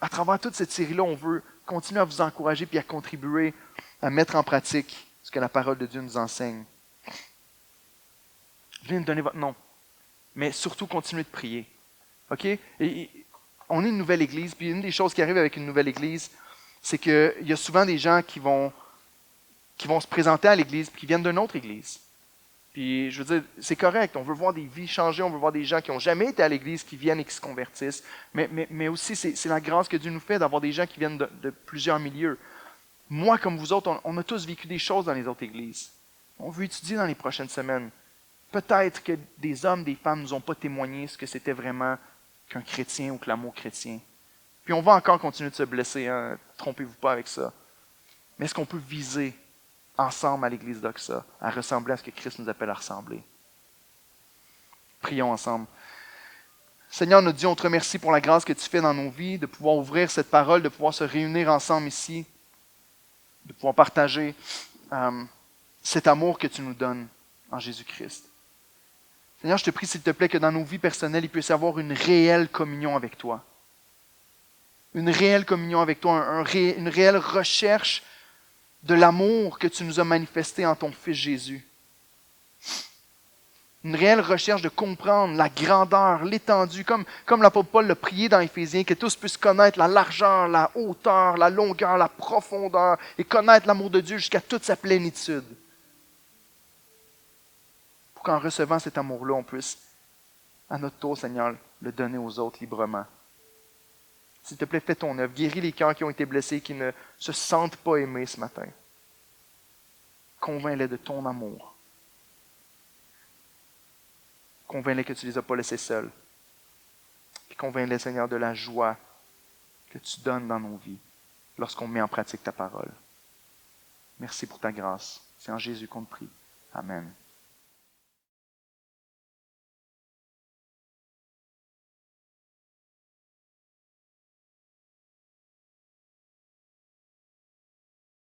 à travers toute cette série-là, on veut continuer à vous encourager et à contribuer à mettre en pratique ce que la parole de Dieu nous enseigne. Venez nous donner votre nom, mais surtout continuez de prier. OK? Et on est une nouvelle église, puis une des choses qui arrive avec une nouvelle église, c'est qu'il y a souvent des gens qui vont se présenter à l'église, puis qui viennent d'une autre église. Puis, je veux dire, c'est correct, on veut voir des vies changer, on veut voir des gens qui n'ont jamais été à l'église, qui viennent et qui se convertissent. Mais aussi, c'est la grâce que Dieu nous fait d'avoir des gens qui viennent de plusieurs milieux. Moi, comme vous autres, on a tous vécu des choses dans les autres églises. On veut étudier dans les prochaines semaines. Peut-être que des hommes, des femmes ne nous ont pas témoigné ce que c'était vraiment qu'un chrétien ou que l'amour chrétien. Puis on va encore continuer de se blesser, hein? Trompez-vous pas avec ça. Mais est-ce qu'on peut viser ensemble à l'église d'Oxa, à ressembler à ce que Christ nous appelle à ressembler? Prions ensemble. Seigneur, notre Dieu, on te remercie pour la grâce que tu fais dans nos vies, de pouvoir ouvrir cette parole, de pouvoir se réunir ensemble ici, de pouvoir partager cet amour que tu nous donnes en Jésus-Christ. Seigneur, je te prie, s'il te plaît, que dans nos vies personnelles, il puisse y avoir une réelle communion avec toi. Une réelle communion avec toi, une réelle recherche de l'amour que tu nous as manifesté en ton Fils Jésus. Une réelle recherche de comprendre la grandeur, l'étendue, comme l'apôtre Paul l'a prié dans Éphésiens, que tous puissent connaître la largeur, la hauteur, la longueur, la profondeur, et connaître l'amour de Dieu jusqu'à toute sa plénitude. Pour qu'en recevant cet amour-là, on puisse, à notre tour, Seigneur, le donner aux autres librement. S'il te plaît, fais ton œuvre. Guéris les cœurs qui ont été blessés, qui ne se sentent pas aimés ce matin. Convainc-les de ton amour. Convainc-les que tu ne les as pas laissés seuls. Puis convainc-les, Seigneur, de la joie que tu donnes dans nos vies lorsqu'on met en pratique ta parole. Merci pour ta grâce. C'est en Jésus qu'on te prie. Amen.